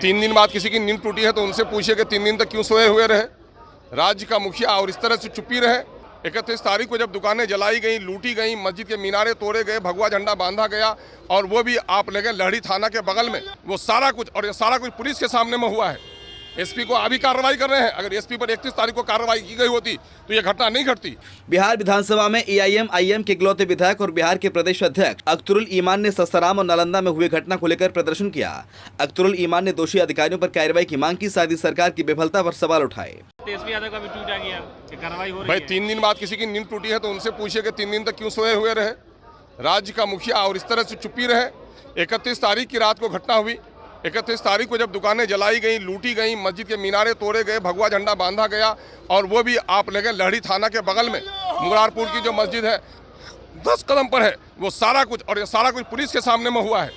3 दिन बाद किसी की नींद टूटी है तो उनसे पूछिए कि 3 दिन तक क्यों सोए हुए रहे। राज्य का मुखिया और इस तरह से चुप्पी रहे। 31 तारीख को जब दुकानें जलाई गई, लूटी गई, मस्जिद के मीनारे तोड़े गए, भगवा झंडा बांधा गया, और वो भी आप लगे लहड़ी थाना के बगल में, वो सारा कुछ, और ये सारा कुछ पुलिस के सामने में हुआ है। एसपी को अभी कार्रवाई कर रहे हैं। अगर एसपी पर 31 तारीख को कार्रवाई की गई होती तो ये घटना नहीं घटती। बिहार विधानसभा में एआईएम-आईएम के इकलौते विधायक और बिहार के प्रदेश अध्यक्ष अख्तरुल ईमान ने ससाराम और नालंदा में हुए घटना को लेकर प्रदर्शन किया। अख्तरुल ईमान ने दोषी अधिकारियों पर कार्रवाई की मांग की, साथ ही सरकार की विफलता पर सवाल उठाए। एसपी यादव का भी ट्वीट आ गया कि कार्रवाई हो रही भाई है। 3 दिन बाद किसी की नींद टूटी है तो उनसे पूछिए कि 3 दिन तक क्यों सोए हुए रहे। राज्य का मुखिया और इस तरह से चुप्पी रहे। 31 तारीख की रात को घटना हुई। 31 तारीख को जब दुकानें जलाई गई, लूटी गई, मस्जिद के मीनारे तोड़े गए, भगवा झंडा बांधा गया, और वो भी आप लगे लहड़ी थाना के बगल में, मुरारपुर की जो मस्जिद है 10 कदम पर है, वो सारा कुछ, और ये सारा कुछ पुलिस के सामने में हुआ है।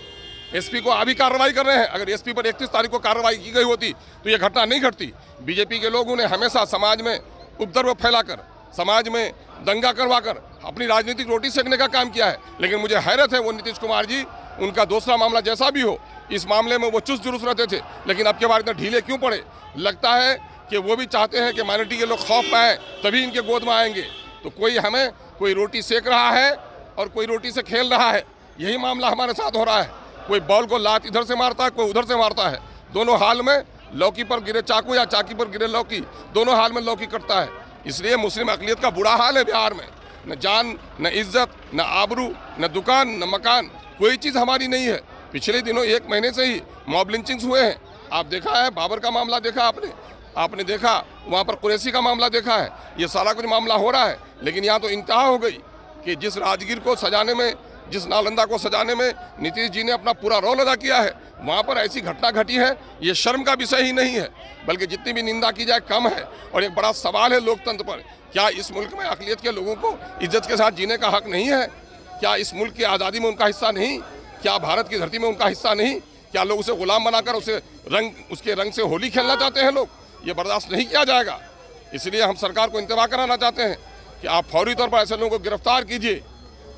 एसपी को अभी कार्रवाई कर रहे हैं। अगर एसपी पर 31 तारीख को कार्रवाई की गई होती तो ये घटना नहीं घटती। बीजेपी के लोगों ने हमेशा समाज में उपद्रव फैलाकर, समाज में दंगा करवाकर अपनी राजनीतिक रोटी सेकने का काम किया है। लेकिन मुझे हैरत है, वो नीतीश कुमार जी, उनका दूसरा मामला जैसा भी हो, इस मामले में वो चुस्त जुलूस रहते थे, लेकिन अब के बार इतना ढीले क्यों पड़े। लगता है कि वो भी चाहते हैं कि माइनॉरिटी के लोग खौफ पाएं तभी इनके गोद में आएंगे। तो कोई रोटी सेक रहा है और कोई रोटी से खेल रहा है। यही मामला हमारे साथ हो रहा है। कोई बॉल को लात इधर से मारता है, कोई उधर से मारता है। दोनों हाल में लौकी पर गिरे चाकू या चाकी पर गिरे लौकी, दोनों हाल में लौकी कटता है। इसलिए मुस्लिम अक़लियत का बुरा हाल है बिहार में। न जान, न इज्जत, न आबरू, न दुकान, न मकान, कोई चीज़ हमारी नहीं है। पिछले दिनों 1 महीने से ही मॉब लिंचिंग्स हुए हैं। आप देखा है, बाबर का मामला देखा आपने देखा, वहाँ पर कुरैशी का मामला देखा है। ये सारा कुछ मामला हो रहा है। लेकिन यहाँ तो इंतहा हो गई कि जिस राजगीर को सजाने में, जिस नालंदा को सजाने में नीतीश जी ने अपना पूरा रोल अदा किया है, वहाँ पर ऐसी घटना घटी है। ये शर्म का विषय ही नहीं है, बल्कि जितनी भी निंदा की जाए कम है। और एक बड़ा सवाल है लोकतंत्र पर, क्या इस मुल्क में अक़लियत के लोगों को इज्जत के साथ जीने का हक नहीं है? क्या इस मुल्क की आज़ादी में उनका हिस्सा नहीं? क्या भारत की धरती में उनका हिस्सा नहीं? क्या लोग उसे गुलाम बनाकर उसके रंग से होली खेलना चाहते हैं लोग? ये बर्दाश्त नहीं किया जाएगा। इसलिए हम सरकार को इंतबा कराना चाहते हैं कि आप फौरी तौर पर ऐसे लोगों को गिरफ्तार कीजिए,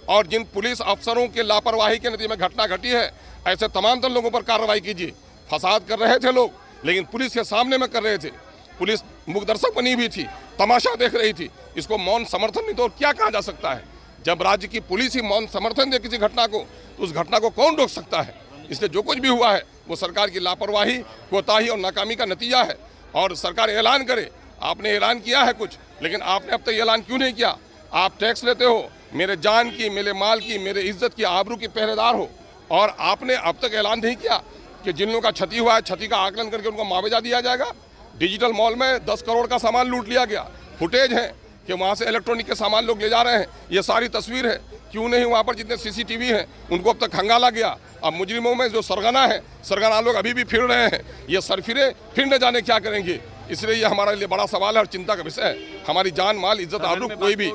और जिन पुलिस अफसरों के लापरवाही के नतीजे में घटना घटी है, ऐसे तमाम तर लोगों पर कार्रवाई कीजिए। फसाद कर रहे थे लोग, लेकिन पुलिस के सामने में कर रहे थे। पुलिस मुखदर्शक बनी हुई थी, तमाशा देख रही थी। इसको मौन समर्थन नहीं तो क्या कहा जा सकता है? जब राज्य की पुलिस ही मौन समर्थन दे किसी घटना को, तो उस घटना को कौन रोक सकता है? इसलिए जो कुछ भी हुआ है वो सरकार की लापरवाही, कोताही और नाकामी का नतीजा है। और सरकार ऐलान करे। आपने ऐलान किया है कुछ, लेकिन आपने अब तक ऐलान क्यों नहीं किया? आप टैक्स लेते हो, मेरे जान की, मेरे माल की, मेरे इज्जत की, आबरू की पहरेदार हो, और आपने अब तक ऐलान नहीं किया कि जिन लोगों का क्षति हुआ है, क्षति का आकलन करके उनको मुआवजा दिया जाएगा। डिजिटल मॉल में 10 करोड़ का सामान लूट लिया गया। फुटेज है कि वहाँ से इलेक्ट्रॉनिक के सामान लोग ले जा रहे हैं। ये सारी तस्वीर है। क्यों नहीं वहाँ पर जितने सीसीटीवी हैं उनको अब तक खंगाला गया? अब मुजरिमों में जो सरगना है, सरगना लोग अभी भी फिर रहे हैं। ये सरफिरे फिर न जाने क्या करेंगे। इसलिए ये हमारे लिए बड़ा सवाल है और चिंता का विषय है। हमारी जान, माल, इज्जत, आबरू कोई भी,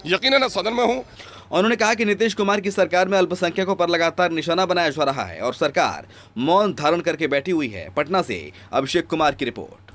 यकीनन है सदन में हूँ। उन्होंने कहा कि नीतीश कुमार की सरकार में अल्पसंख्यकों पर लगातार निशाना बनाया जा रहा है और सरकार मौन धारण करके बैठी हुई है। पटना से अभिषेक कुमार की रिपोर्ट।